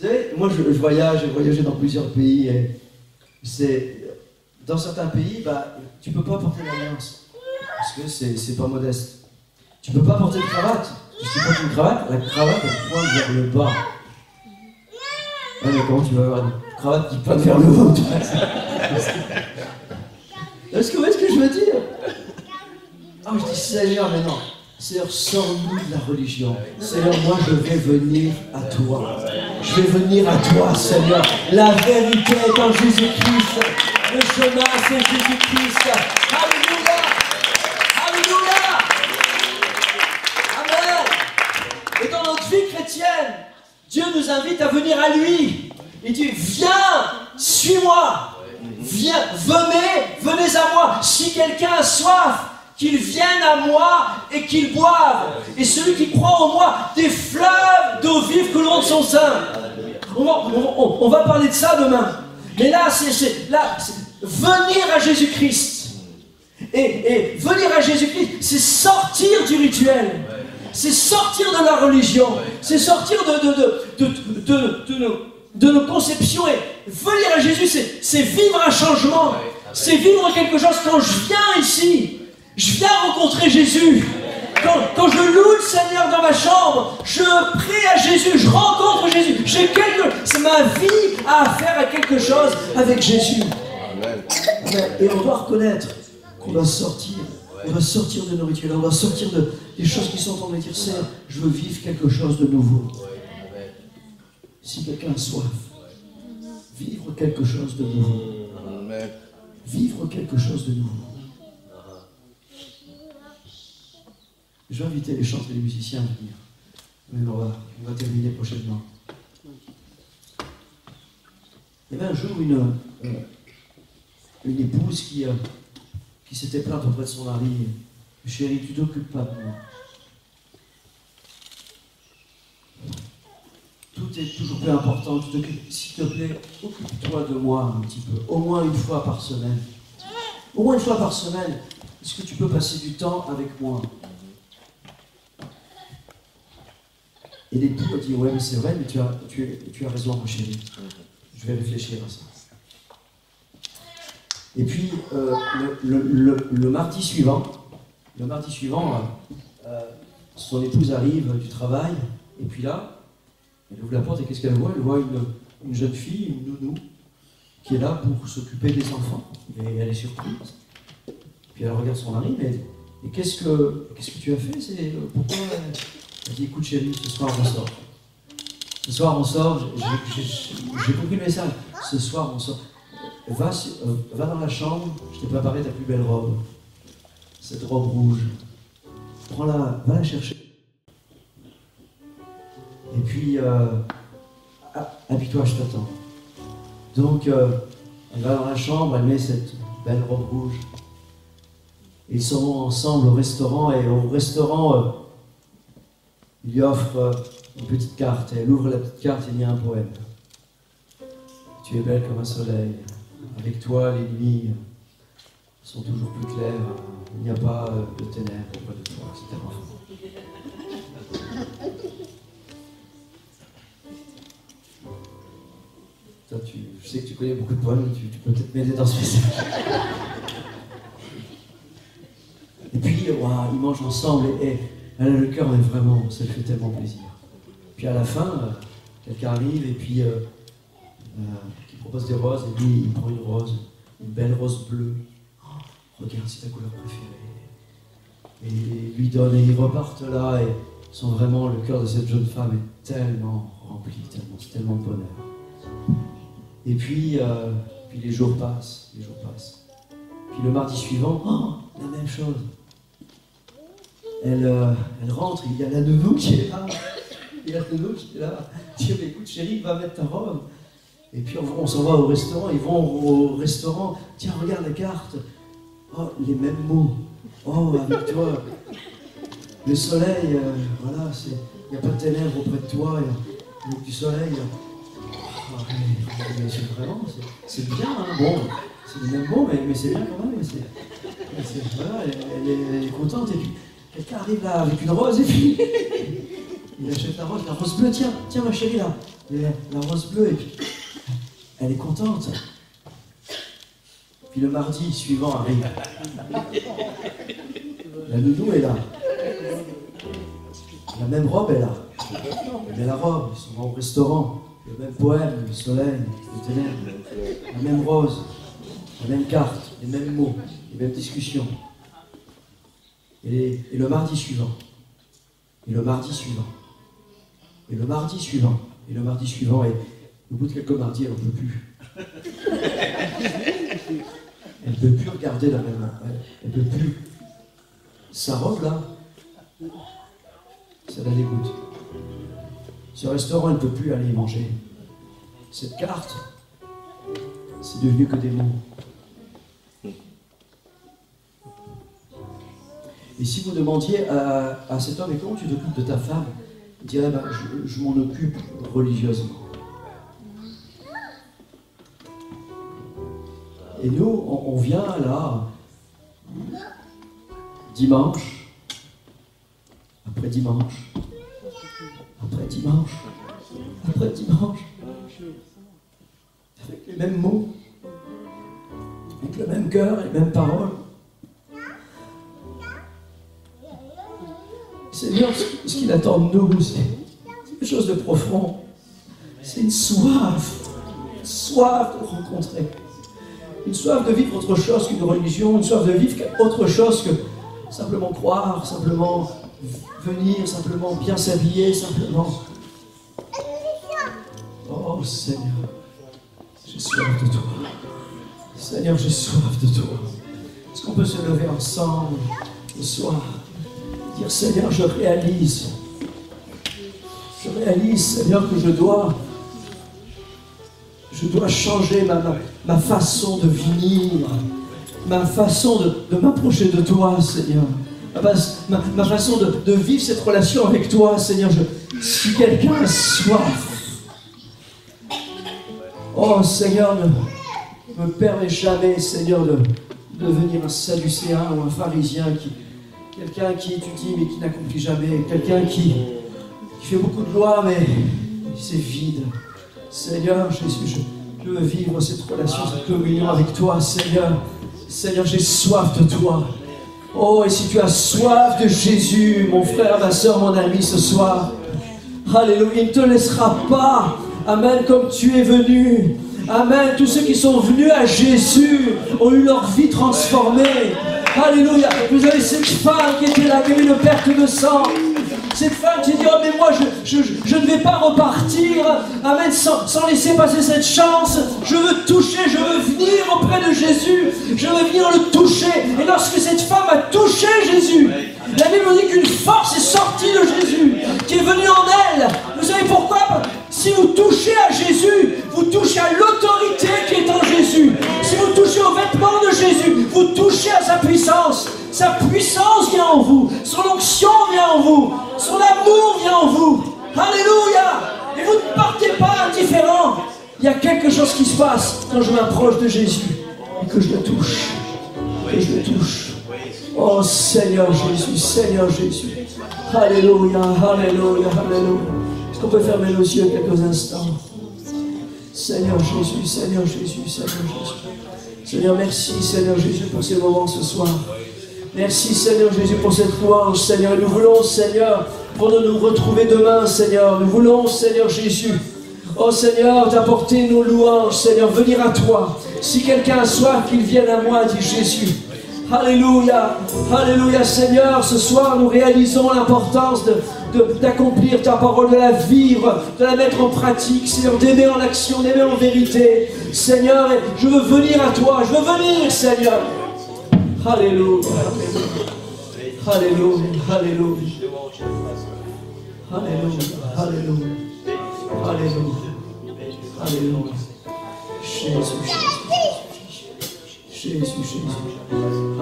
savez, moi, je voyage, j'ai voyagé dans plusieurs pays. Et dans certains pays, bah, tu ne peux pas porter l'alliance. Parce que c'est pas modeste. Tu ne peux pas porter de cravate. Si tu portes une cravate, la cravate, elle pointe vers le bas. Ouais, mais comment tu vas avoir une cravate qui pointe vers le haut? Est-ce que vous voyez ce que je veux dire? Ah, je dis Seigneur, mais non. Seigneur, sors-nous de la religion. Seigneur, moi je vais venir à toi. Je vais venir à toi, Seigneur. La vérité est en Jésus-Christ. Le chemin, c'est Jésus-Christ. Alléluia! Alléluia! Amen! Et dans notre vie chrétienne, Dieu nous invite à venir à lui. Il dit, viens, suis-moi. Viens, venez à moi. Si quelqu'un a soif, qu'il vienne à moi et qu'il boive. Et celui qui croit en moi, des fleuves d'eau vive couleront de son sein. On va parler de ça demain. Mais là, c'est venir à Jésus-Christ. Et venir à Jésus-Christ, c'est sortir du rituel. C'est sortir de la religion. C'est sortir de nos conceptions. Et venir à Jésus, c'est vivre un changement. C'est vivre quelque chose. Quand je viens ici, je viens rencontrer Jésus. Quand je loue le Seigneur dans ma chambre, je prie à Jésus, je rencontre Jésus. C'est ma vie à faire à quelque chose avec Jésus. Et on doit reconnaître qu'on doit sortir. On doit sortir de nos rituels, on doit sortir des choses qui sont en train de dire, Seigneur, je veux vivre quelque chose de nouveau. Si quelqu'un a soif, vivre quelque chose de nouveau. Vivre quelque chose de nouveau. Je vais inviter les chanteurs et les musiciens à venir. Mais on va terminer prochainement. Il y avait un jour une épouse qui s'était plainte auprès de son mari. Chérie, tu t'occupes pas de moi. Tout est toujours plus important. S'il te plaît, occupe-toi de moi un petit peu. Au moins une fois par semaine. Au moins une fois par semaine, est-ce que tu peux passer du temps avec moi? Et l'époux a dit, ouais, mais c'est vrai, mais tu as raison, ma chérie. Je vais réfléchir à ça. Et puis, le mardi suivant, son épouse arrive du travail, et puis là, elle ouvre la porte, et qu'est-ce qu'elle voit? Elle voit une jeune fille, une nounou, qui est là pour s'occuper des enfants. Et elle est surprise. Puis elle regarde son mari, mais et qu'est-ce que tu as fait? Pourquoi? Elle dit, écoute chérie, ce soir on sort. Ce soir on sort, j'ai compris le message. Ce soir on sort. Va dans la chambre, je t'ai préparé ta plus belle robe. Cette robe rouge. Prends-la, va la chercher. Et puis, habille-toi, je t'attends. Donc, elle va dans la chambre, elle met cette belle robe rouge. Ils s'en vont ensemble au restaurant, et au restaurant, il lui offre une petite carte. Et elle ouvre la petite carte et il y a un poème. Tu es belle comme un soleil. Avec toi, les nuits sont toujours plus claires. Il n'y a pas de ténèbres auprès de toi, etc. Toi, je sais que tu connais beaucoup de poèmes, tu peux peut-être m'aider dans ce message. Et puis, ils mangent ensemble et elle a le cœur, mais vraiment, ça lui fait tellement plaisir. Puis à la fin, quelqu'un arrive et puis qui propose des roses, et lui, il prend une rose, une belle rose bleue. Oh, regarde, c'est ta couleur préférée. Et il lui donne, et ils repartent là, et sont vraiment, le cœur de cette jeune femme est tellement rempli, c'est tellement de bonheur. Et puis les jours passent, Puis le mardi suivant, la même chose. Elle rentre, il y a la nounou qui est là. Il y a la nounou qui est là. Il dit, écoute chérie, va mettre ta robe. Et puis on s'en va au restaurant, ils vont au restaurant. Tiens, regarde la carte. Oh, les mêmes mots. Oh, avec toi. Le soleil, voilà, il n'y a pas de ténèbres auprès de toi, il y a du soleil. Vraiment, c'est bien, hein. Bon, c'est les mêmes mots, mais c'est bien quand même. Voilà, elle est contente, et puis quelqu'un arrive là avec une rose, et puis il achète la rose bleue, tiens ma chérie là, la rose bleue, et puis elle est contente. Puis le mardi suivant arrive. La nounou est là. La même robe est là. Elle met la robe, ils sont au restaurant. Le même poème, le soleil, les ténèbres. La même rose, la même carte, les mêmes mots, les mêmes discussions. Et le mardi suivant. Et le mardi suivant. Et le mardi suivant. Et le mardi suivant. Et au bout de quelques mardis, elle n'en peut plus. Elle ne peut plus regarder la même. Elle ne peut plus. Sa robe là, ça la dégoûte. Ce restaurant, elle ne peut plus aller y manger. Cette carte, c'est devenu que des mots. Et si vous demandiez à cet homme, et comment tu t'occupes de ta femme, il dirait, je m'en occupe religieusement. Et nous, on vient là, dimanche, après dimanche, après dimanche, après dimanche, avec les mêmes mots, avec le même cœur et les mêmes paroles. Seigneur, ce qu'il attend de nous, c'est quelque chose de profond. C'est une soif de rencontrer. Une soif de vivre autre chose qu'une religion, une soif de vivre autre chose que simplement croire, simplement venir, simplement bien s'habiller, simplement. Oh Seigneur, j'ai soif de toi. Seigneur, j'ai soif de toi. Est-ce qu'on peut se lever ensemble ce soir, dire Seigneur, je réalise réalise, Seigneur, que je dois changer ma façon de vivre, ma façon de m'approcher de toi, Seigneur. Ma façon de vivre cette relation avec toi, Seigneur. Si quelqu'un a soif, oh Seigneur, ne me permets jamais, Seigneur, de devenir un sadducéen ou un pharisien, quelqu'un qui étudie mais qui n'accomplit jamais, quelqu'un qui fait beaucoup de lois mais c'est vide. Seigneur Jésus, je veux vivre cette relation, cette communion avec toi, Seigneur. Seigneur, j'ai soif de toi. Oh, et si tu as soif de Jésus, mon frère, ma soeur, mon ami, ce soir, alléluia, il ne te laissera pas, amen, comme tu es venu. Amen, tous ceux qui sont venus à Jésus ont eu leur vie transformée. Alléluia, vous avez cette femme qui était là, qui avait une perte de sang. Cette femme qui dit, oh mais moi je ne vais pas repartir, amen, sans laisser passer cette chance. Je veux toucher, je veux venir auprès de Jésus, je veux venir le toucher. Et lorsque cette femme a touché Jésus, la Bible dit qu'une force est sortie de Jésus, qui est venue en elle. Vous savez pourquoi? Si vous touchez à Jésus, vous touchez à l'autorité qui est en Jésus. Si vous touchez aux vêtements de Jésus, vous touchez à sa puissance. Sa puissance vient en vous, son onction vient en vous, son amour vient en vous. Alléluia! Et vous ne partez pas indifférent. Il y a quelque chose qui se passe quand je m'approche de Jésus et que je le touche. Que je le touche. Oh Seigneur Jésus, Seigneur Jésus. Alléluia, alléluia, alléluia. Est-ce qu'on peut fermer nos yeux quelques instants? Seigneur Jésus, Seigneur Jésus, Seigneur Jésus. Seigneur, merci Seigneur Jésus pour ces moments ce soir. Merci Seigneur Jésus pour cette louange, Seigneur. Et nous voulons, Seigneur, pour nous retrouver demain, Seigneur. Nous voulons, Seigneur Jésus, oh Seigneur, t'apporter nos louanges, Seigneur, venir à toi. Si quelqu'un a soif, qu'il vienne à moi, dit Jésus. Alléluia, alléluia Seigneur. Ce soir, nous réalisons l'importance d'accomplir ta parole, de la vivre, de la mettre en pratique, Seigneur, d'aimer en action, d'aimer en vérité. Seigneur, je veux venir à toi, je veux venir, Seigneur. Alléluia, alléluia, alléluia, alléluia, alléluia, alléluia, alléluia. Jésus, Jésus, Jésus, Jésus.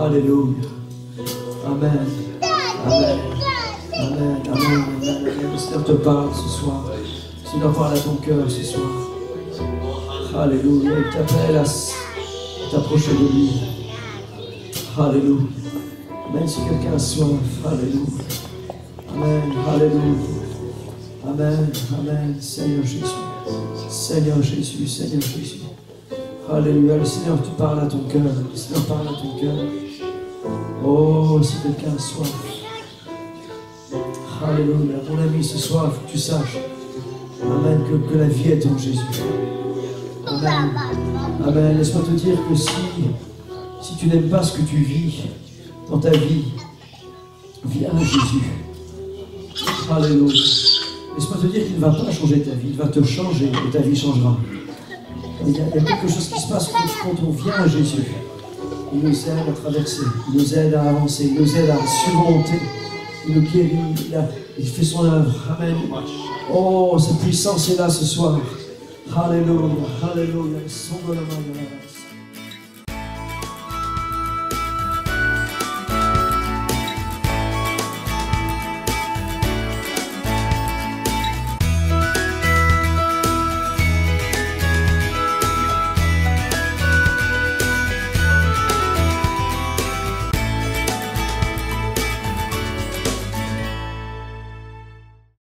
Alléluia. Amen. Amen. Amen. Amen. Amen. Le Seigneur te parle ce soir. Le Seigneur parle à ton cœur ce soir. Alléluia. Il t'appelle à t'approcher de lui. Alléluia. Amen. Si quelqu'un a soif. Alléluia. Amen. Alléluia. Amen. Amen. Seigneur Jésus. Seigneur Jésus. Seigneur Jésus. Alléluia. Le Seigneur te parle à ton cœur. Le Seigneur parle à ton cœur. Oh, si quelqu'un a soif. Alléluia. Mon ami, ce soir, il faut que tu saches. Amen. Que la vie est en Jésus. Amen. Amen. Laisse-moi te dire que si tu n'aimes pas ce que tu vis dans ta vie, viens à Jésus. Alléluia. Laisse-moi te dire qu'il ne va pas changer ta vie, il va te changer et ta vie changera. Il y a quelque chose qui se passe quand on vient à Jésus. Il nous aide à traverser, il nous aide à avancer, il nous aide à surmonter, il nous guérit, il fait son œuvre. Amen. Oh, sa puissance est là ce soir. Alléluia, alléluia.